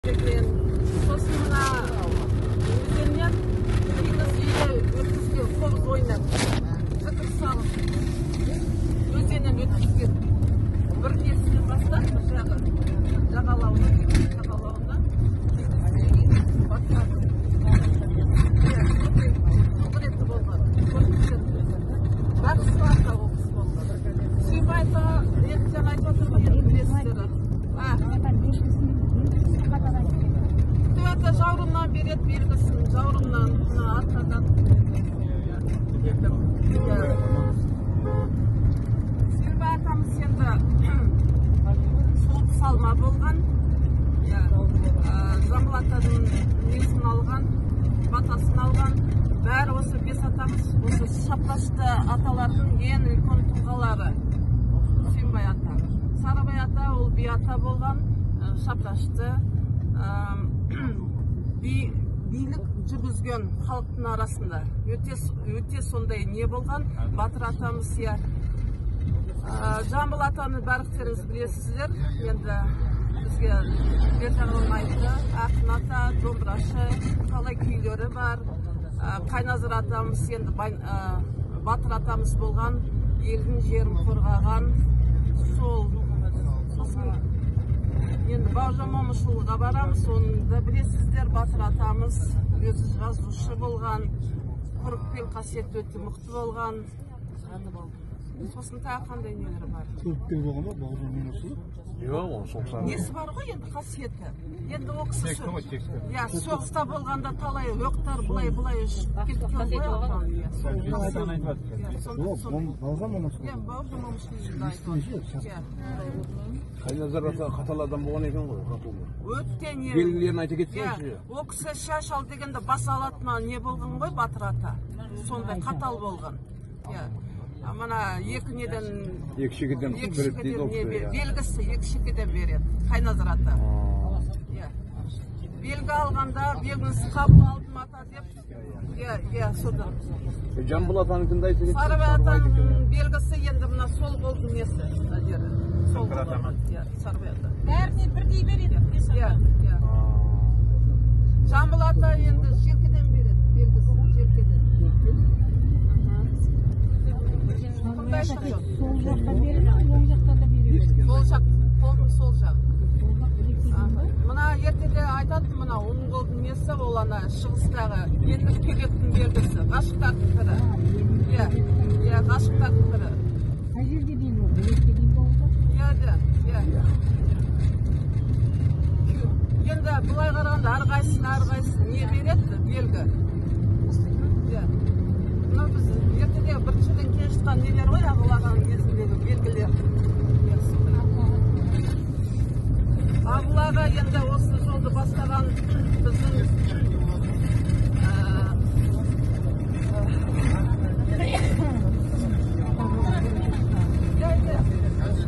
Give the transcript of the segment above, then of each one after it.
Сосын мына өзеннен теңіз үйі өткізген қобыз ойнап зікір салып өзеннен өткізген бір несінен бастап жағалауына құдіретті болған бақсы ата оқыс болған Сүйінбай ата ертең айтып отыр ғой енді білесіздер жаурымнан береді белгісін, жаурымнан, арқадан. Сүйінбай атамыз енді солып салма болған, Жамбыл атаның несін алған, батасын алған. Бәрі осы бес атамыз, осы шапқашты аталардың ең үлкен тұлғалары. Сүйінбай ата. Сарыбай ата ол би ата болған, шапқашты. Билік жүргізген халықтың арасында өте сондай не болған Батыр атамыз Жамбыл атаны барлықтарыңыз білесіздер. Енді бізге ертеңін айтты, ақын ата, домбырашы, қалай күйлері бар. Қайназыр атамыз енді Батыр атамыз болған, елдің жерін қорғаған. Енді Бауыржан Момышұлыға барамыз, оны да білесіздер. Батыр атамыз өзі жазушы болған, көріпкел қасиеті өте мықты болған. Сосын тағы қандай нелері бар? Көріпкел болған ба Бауыржан Момышұлы? Жоқ, соғыстан. Несі бар ғой енді қасиеті? Енді ол кісі соғыста болғанда талай оқтар бұлай ұшып кеткен ғой. Бауыржан Момышұлы. Бауыржан Момышұлы. Қайназар ата қатал адам болған екен ғой, қатулы. Өтте не? Белгілерін айта кетсеңізші. Ол кісі шаш ал дегенде бас алатына не болған ғой Батыр ата? Сондай қатал болған. Мына екі неден... Екі шекеден береді дейді ол кісі. Белгісі екі шекеден береді, Қайназар ата. Белгі алғанда, белгісі қабыл алдым ата деп, содан. Жамбыл атаныкында айта кетсеңіз. Сарыбай атаның белгісі енді мына сол қолдың несі. Сол қолдың, Сарыбай ата. Бәріне бірдей береді. Жамбыл ата енді желкеден береді, белгісі желкеден. Сол жақта береді, оң жақта да береді. Сол жақ, қолдың сол жақ. Мына ертеде айтады, мына оң қолдың несі, ол ана шығыстағы ендік кебектің белгісі, ғашықтардың бірі. Ғашықтардың бірі. Қай жерге дейін ол? Білекке дейін болды? Енді бұлай қарағанда әрқайсысын не береді белгі? Мына біз ертеде біріншіден келе жатқан нелер ғой, ағылаған кезіндегі белгілер. Ағылаға енді осы жолды бастаған біздің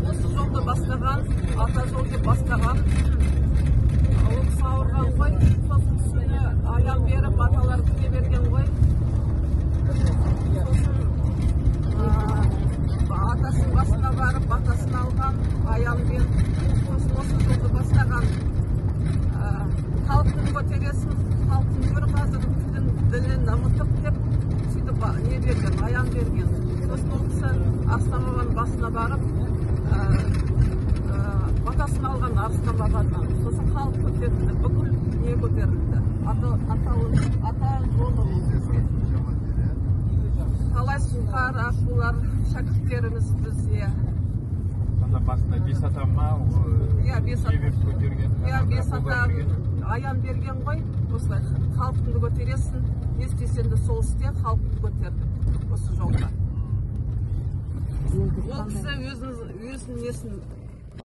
осы жолды бастаған, ата жолды бастаған ол кісі ауырған ғой, сосын түсіне аян беріп, баталар күте берген ғой. Атасын басына барып, батасын алған, аян беріп, сосын осы жолды бастаған. Халықтың көтересін, халықтың бір қазір тілін, ділін ұмытып деп, сөйтіп не берген, аян берген. Сосын ол кісі Арыстан басына барып, батасын алған Арыстан бабадан. Сосын халық көтерілді, бүкіл не көтерілді. Ата жолы талай сұңқар, аққулар, шәкірттеріміз бізде. Сонда басында бес ата ма? Бес ата аян берген ғой. Осылай халықтыңды көтересің, не істесең де сол істе, халықтыңды көтердік осы жолда. Ол кісі өзінің несін